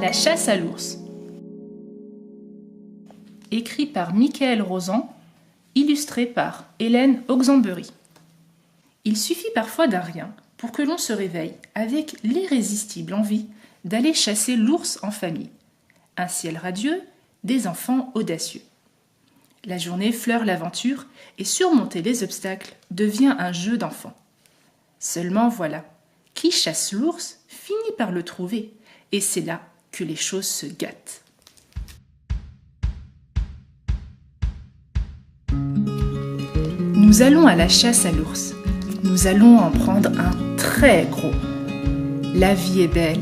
La chasse à l'ours. Écrit par Michael Rozan, illustré par Hélène Oxenbury. Il suffit parfois d'un rien pour que l'on se réveille avec l'irrésistible envie d'aller chasser l'ours en famille. Un ciel radieux, des enfants audacieux. La journée fleure l'aventure et surmonter les obstacles devient un jeu d'enfant. Seulement voilà, qui chasse l'ours finit par le trouver et c'est là que les choses se gâtent. Nous allons à la chasse à l'ours. Nous allons en prendre un très gros. La vie est belle.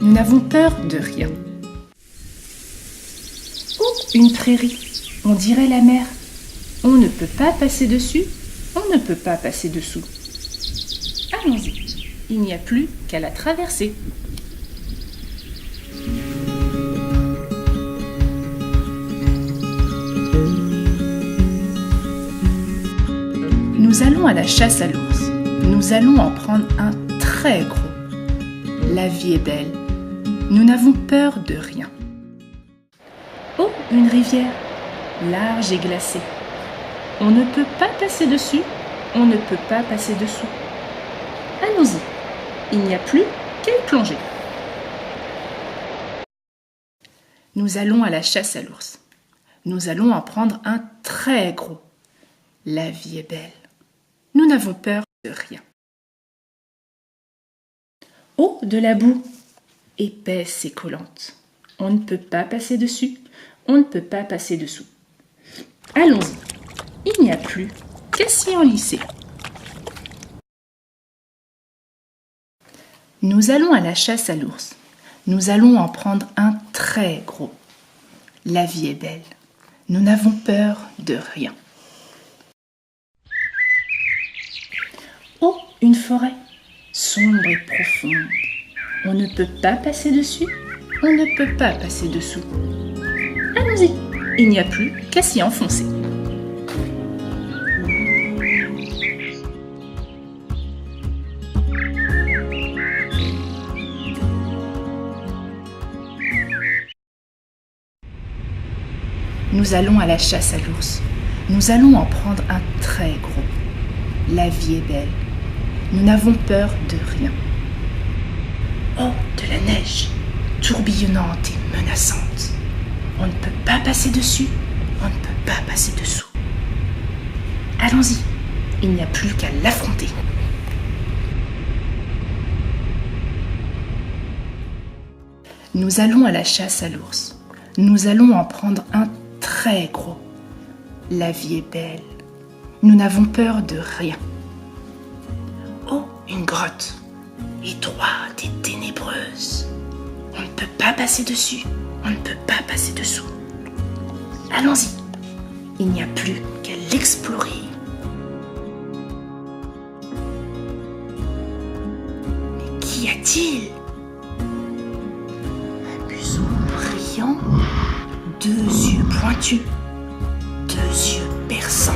Nous n'avons peur de rien. Oh, une prairie. On dirait la mer. On ne peut pas passer dessus. On ne peut pas passer dessous. Allons-y. Il n'y a plus qu'à la traverser. Nous allons à la chasse à l'ours. Nous allons en prendre un très gros. La vie est belle. Nous n'avons peur de rien. Oh, une rivière, large et glacée. On ne peut pas passer dessus, on ne peut pas passer dessous. Allons-y, il n'y a plus qu'à y plonger. Nous allons à la chasse à l'ours. Nous allons en prendre un très gros. La vie est belle. Nous n'avons peur de rien. Oh, de la boue, épaisse et collante. On ne peut pas passer dessus, on ne peut pas passer dessous. Allons-y, il n'y a plus qu'à s'y enlisser. Nous allons à la chasse à l'ours. Nous allons en prendre un très gros. La vie est belle. Nous n'avons peur de rien. Oh, une forêt, sombre et profonde. On ne peut pas passer dessus, on ne peut pas passer dessous. Allons-y, il n'y a plus qu'à s'y enfoncer. Nous allons à la chasse à l'ours. Nous allons en prendre un très gros. La vie est belle. Nous n'avons peur de rien. Oh, de la neige, tourbillonnante et menaçante. On ne peut pas passer dessus, on ne peut pas passer dessous. Allons-y, il n'y a plus qu'à l'affronter. Nous allons à la chasse à l'ours. Nous allons en prendre un très gros. La vie est belle. Nous n'avons peur de rien. Oh, une grotte, étroite et ténébreuse. On ne peut pas passer dessus, on ne peut pas passer dessous. Allons-y, il n'y a plus qu'à l'explorer. Mais qu'y a-t-il? Un museau brillant, 2 yeux pointus, 2 yeux perçants.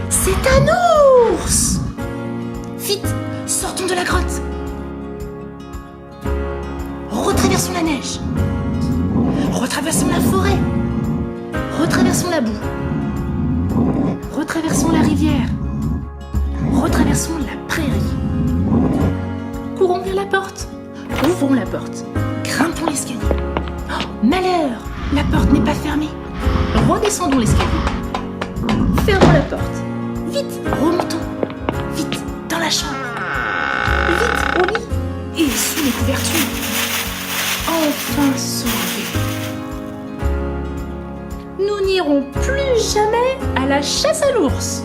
C'est un ours! Vite, sortons de la grotte. Retraversons la neige. Retraversons la forêt. Retraversons la boue. Retraversons la rivière. Retraversons la prairie. Courons vers la porte. Ouvrons la porte. Grimpons l'escalier. Oh, malheur! La porte n'est pas fermée. Redescendons l'escalier. Fermons la porte. Vite, remontons. Vite, dans la chambre. Vite, au lit. Et sous les couvertures. Enfin sauvés. Nous n'irons plus jamais à la chasse à l'ours.